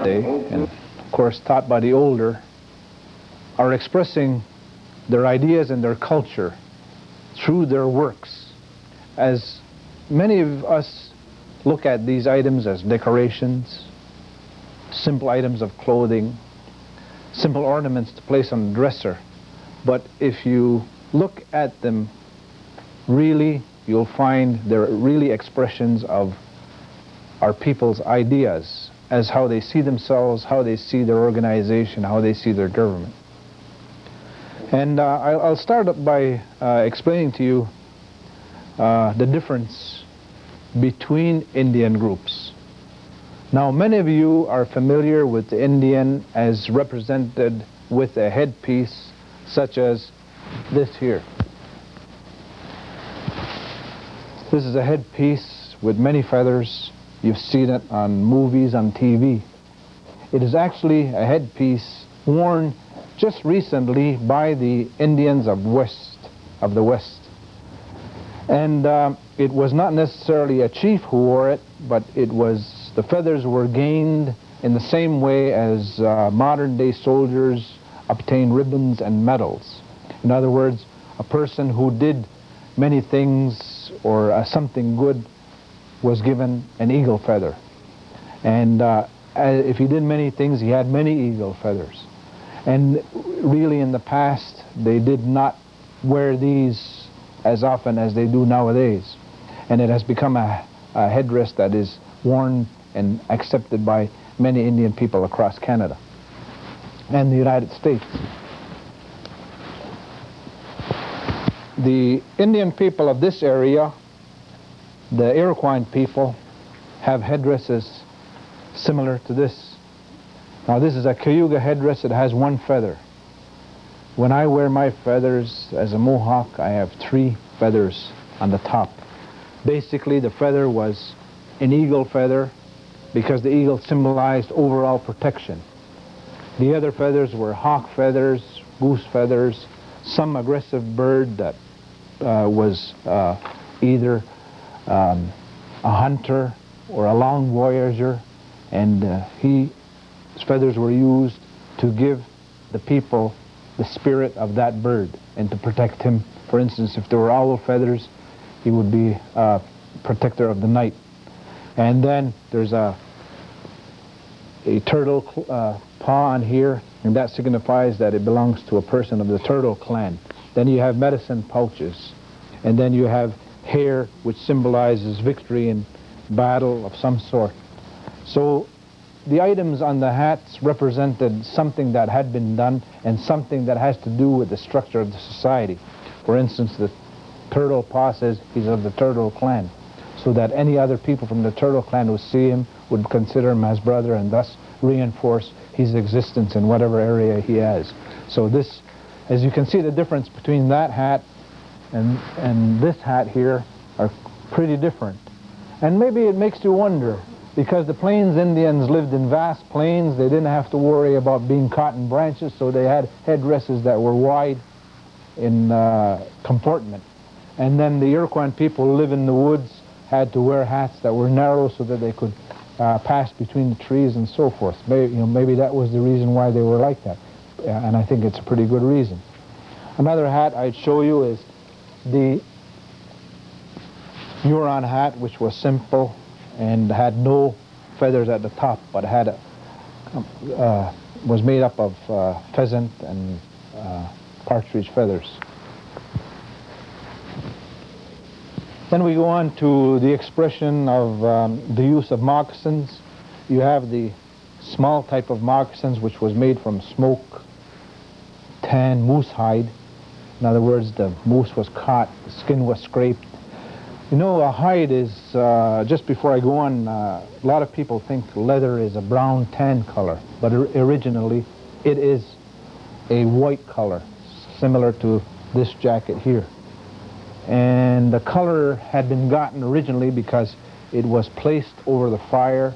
today, and of course taught by the older, are expressing their ideas and their culture through their works. As many of us look at these items as decorations, simple items of clothing, simple ornaments to place on the dresser, but if you look at them really, you'll find they're really expressions of our people's ideas as how they see themselves, how they see their organization, how they see their government. And I'll start up by explaining to you the difference between Indian groups. Now, many of you are familiar with the Indian as represented with a headpiece such as this here. This is a headpiece with many feathers. You've seen it on movies, on TV. It is actually a headpiece worn just recently by the Indians of the West. And it was not necessarily a chief who wore it, but the feathers were gained in the same way as modern-day soldiers obtain ribbons and medals. In other words, a person who did many things or something good was given an eagle feather. And if he did many things, he had many eagle feathers. And really in the past, they did not wear these as often as they do nowadays. And it has become a headdress that is worn and accepted by many Indian people across Canada and the United States. The Indian people of this area, the Iroquois people, have headdresses similar to this. Now this is a Cayuga headdress. It has one feather. When I wear my feathers as a Mohawk, I have 3 feathers on the top. Basically, the feather was an eagle feather because the eagle symbolized overall protection. The other feathers were hawk feathers, goose feathers, some aggressive bird that was either a hunter or a long voyager, and his feathers were used to give the people the spirit of that bird and to protect him. For instance, if there were owl feathers, he would be a protector of the night. And then there's a turtle paw on here, and that signifies that it belongs to a person of the turtle clan. Then you have medicine pouches, and then you have hair, which symbolizes victory in battle of some sort. So the items on the hats represented something that had been done and something that has to do with the structure of the society. For instance, the turtle paw says he's of the turtle clan, so that any other people from the turtle clan who see him would consider him as brother and thus reinforce his existence in whatever area he has. So this, as you can see, the difference between that hat and this hat here are pretty different. And maybe it makes you wonder, because the Plains Indians lived in vast plains, they didn't have to worry about being caught in branches, so they had headdresses that were wide in comportment. And then the Iroquois people who live in the woods had to wear hats that were narrow so that they could pass between the trees and so forth. Maybe that was the reason why they were like that. And I think it's a pretty good reason. Another hat I'd show you is the Huron hat, which was simple and had no feathers at the top, but had was made up of pheasant and partridge feathers. Then we go on to the expression of the use of moccasins. You have the small type of moccasins, which was made from smoke, tan moose hide. In other words, the moose was caught, the skin was scraped. You know, a hide is, just before I go on, a lot of people think leather is a brown tan color, but originally it is a white color, similar to this jacket here. And the color had been gotten originally because it was placed over the fire,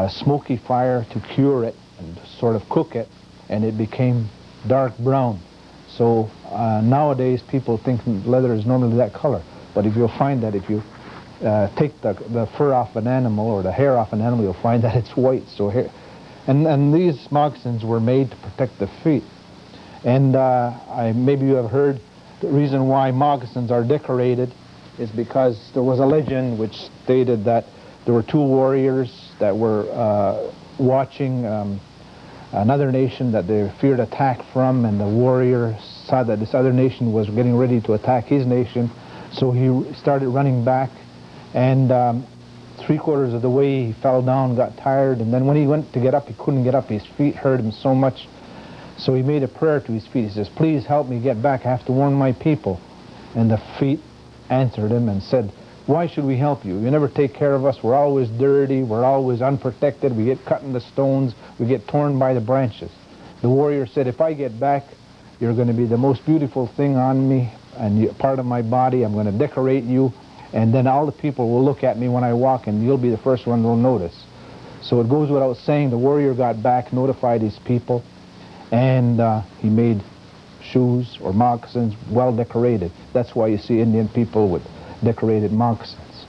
smoky fire, to cure it and sort of cook it, and it became dark brown. So nowadays people think leather is normally that color. But if you'll find that if you take the fur off an animal or the hair off an animal, you'll find that it's white. So And these moccasins were made to protect the feet. And maybe you have heard the reason why moccasins are decorated is because there was a legend which stated that there were two warriors that were watching another nation that they feared attack from, and the warrior saw that this other nation was getting ready to attack his nation, so he started running back, and 3/4 of the way he fell down, got tired, and then when he went to get up, he couldn't get up. His feet hurt him so much, so he made a prayer to his feet. He says, "Please help me get back. I have to warn my people." And the feet answered him and said, "Why should we help you? You never take care of us. We're always dirty. We're always unprotected. We get cut in the stones. We get torn by the branches." The warrior said, "If I get back, you're going to be the most beautiful thing on me and part of my body. I'm going to decorate you, and then all the people will look at me when I walk, and you'll be the first one they'll notice." So it goes without saying, the warrior got back, notified his people, and he made shoes or moccasins well decorated. That's why you see Indian people with decorated moccasins.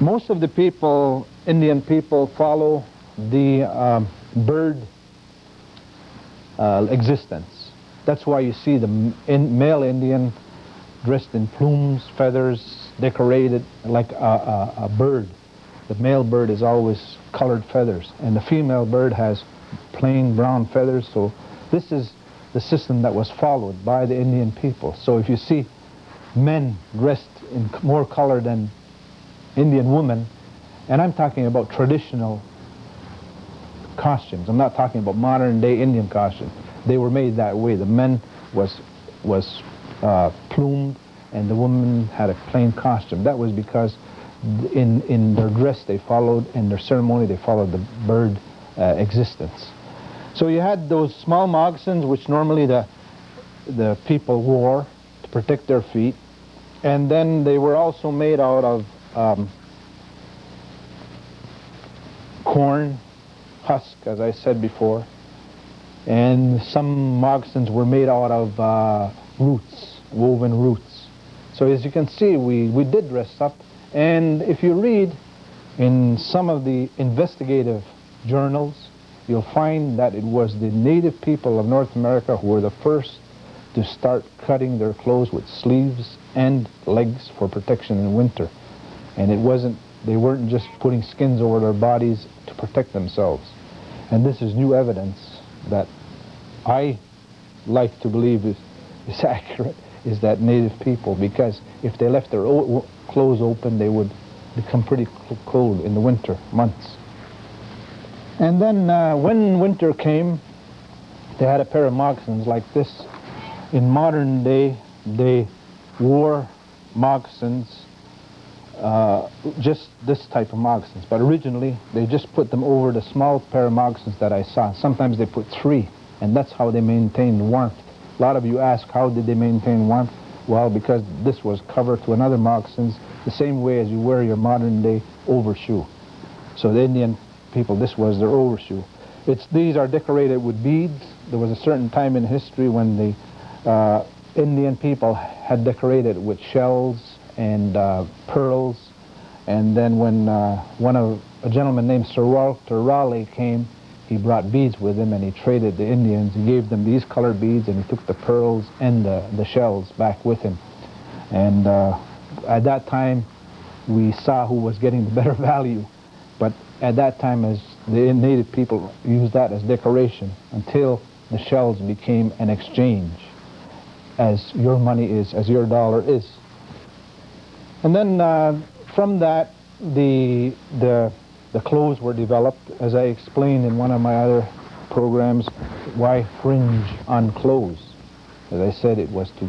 Most of the people, Indian people, follow the bird existence. That's why you see the male Indian dressed in plumes, feathers, decorated like a bird. The male bird is always colored feathers, and the female bird has plain brown feathers. So this is the system that was followed by the Indian people. So if you see men dressed in more color than Indian women, and I'm talking about traditional costumes, I'm not talking about modern day Indian costumes. They were made that way. The men was plumed, and the women had a plain costume. That was because in their dress they followed, in their ceremony they followed the bird existence. So you had those small moccasins which normally the people wore to protect their feet, and then they were also made out of corn husk, as I said before, and some moccasins were made out of roots, woven roots. So as you can see, we did dress up, and if you read in some of the investigative journals, you'll find that it was the native people of North America who were the first to start cutting their clothes with sleeves and legs for protection in winter. And they weren't just putting skins over their bodies to protect themselves. And this is new evidence that I like to believe is accurate, is that native people, because if they left their clothes open, they would become pretty cold in the winter months. And then when winter came, they had a pair of moccasins like this. In modern day, they wore moccasins, just this type of moccasins. But originally, they just put them over the small pair of moccasins that I saw. Sometimes they put 3, and that's how they maintained warmth. A lot of you ask, how did they maintain warmth? Well, because this was covered to another moccasins, the same way as you wear your modern day overshoe. So the Indian people, this was their overshoe. These are decorated with beads. There was a certain time in history when the Indian people had decorated with shells and pearls, and then when a gentleman named Sir Walter Raleigh came, he brought beads with him, and he traded the Indians. He gave them these colored beads, and he took the pearls and the shells back with him. And at that time, we saw who was getting the better value. But at that time, as the native people used that as decoration until the shells became an exchange, as your money is, as your dollar is. And then from that, the clothes were developed. As I explained in one of my other programs, why fringe on clothes? As I said, it was to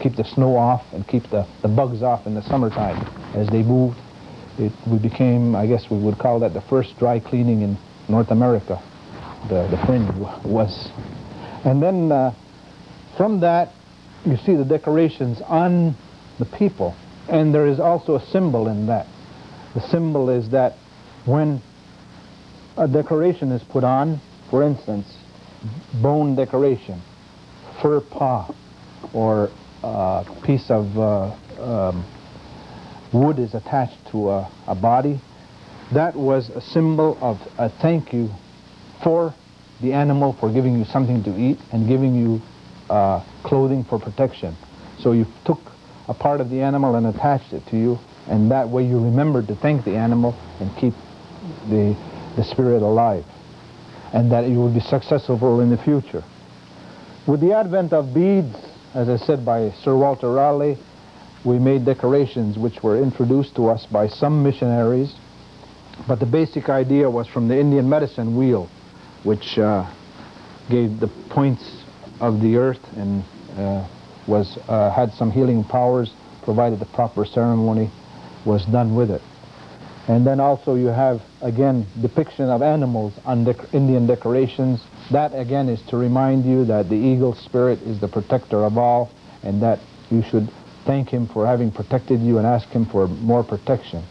keep the snow off and keep the bugs off in the summertime. As they moved, we became, I guess we would call that the first dry cleaning in North America. The fringe was. And then from that, you see the decorations on the people. And there is also a symbol in that. The symbol is that when a decoration is put on, for instance, bone decoration, fur paw, or a piece of wood is attached to a body, that was a symbol of a thank you for the animal for giving you something to eat and giving you clothing for protection. So you took a part of the animal and attached it to you, and that way you remembered to thank the animal and keep the spirit alive, and that you would be successful in the future. With the advent of beads, as I said, by Sir Walter Raleigh, we made decorations which were introduced to us by some missionaries, but the basic idea was from the Indian medicine wheel, which gave the points of the earth and had some healing powers, provided the proper ceremony was done with it. And then also you have, again, depiction of animals on Indian decorations. That, again, is to remind you that the eagle spirit is the protector of all, and that you should thank him for having protected you and ask him for more protection.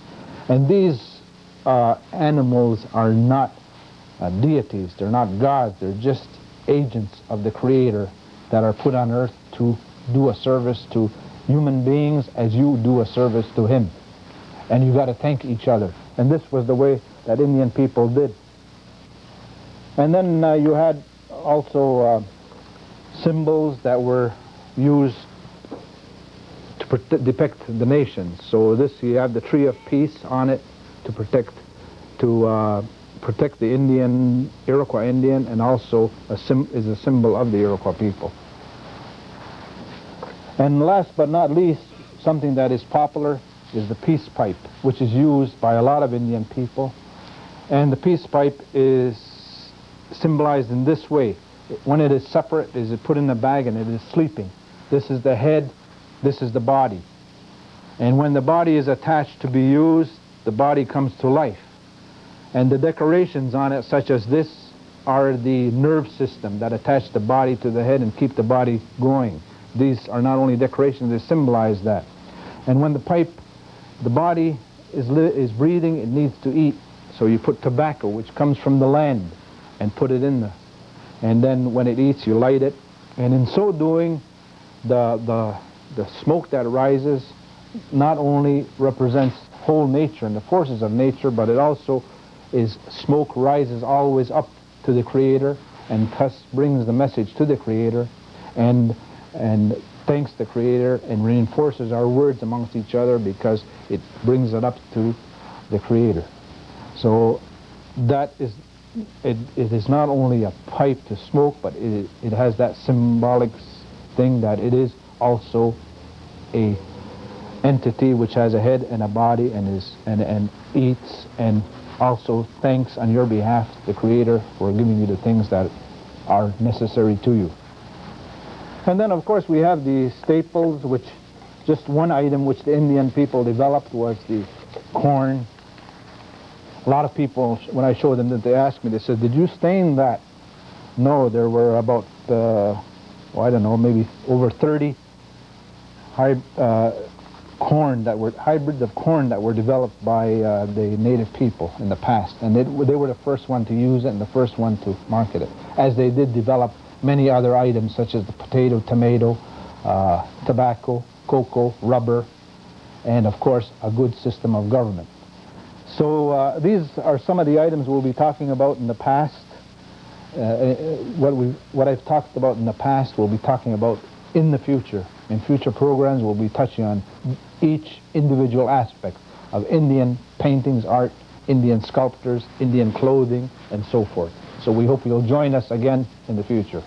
And these animals are not deities, they're not gods, they're just agents of the Creator that are put on earth to do a service to human beings as you do a service to him. And you got to thank each other. And this was the way that Indian people did. And then you had also symbols that were used to depict the nations. So this, you have the tree of peace on it to protect the Indian, Iroquois Indian, and also is a symbol of the Iroquois people. And last but not least, something that is popular is the peace pipe, which is used by a lot of Indian people. And the peace pipe is symbolized in this way. When it is separate, it is put in a bag and it is sleeping. This is the head, this is the body. And when the body is attached to be used, the body comes to life. And the decorations on it, such as this, are the nerve system that attach the body to the head and keep the body going. These are not only decorations, they symbolize that. And when the body is breathing, it needs to eat. So you put tobacco, which comes from the land, and put it in there. And then when it eats, you light it. And in so doing, the smoke that rises not only represents whole nature and the forces of nature, but it also is smoke rises always up to the Creator, and thus brings the message to the Creator, and thanks the Creator, and reinforces our words amongst each other because it brings it up to the Creator. So that is, it is not only a pipe to smoke, but it has that symbolic thing that it is also a entity which has a head and a body and eats, and also thanks on your behalf the Creator for giving you the things that are necessary to you. And then of course we have the staples, which just one item which the Indian people developed was the corn. A lot of people, when I showed them that, they asked me, they said, did you stain that? No, there were about, I don't know, maybe over 30 hybrids of corn that were developed by the native people in the past. And they were the first one to use it and the first one to market it, as they did develop many other items such as the potato, tomato, tobacco, cocoa, rubber, and of course a good system of government. So these are some of the items we'll be talking about in the past. What I've talked about in the past we'll be talking about in the future. In future programs we'll be touching on each individual aspect of Indian paintings, art, Indian sculptors, Indian clothing, and so forth. So we hope you'll join us again in the future.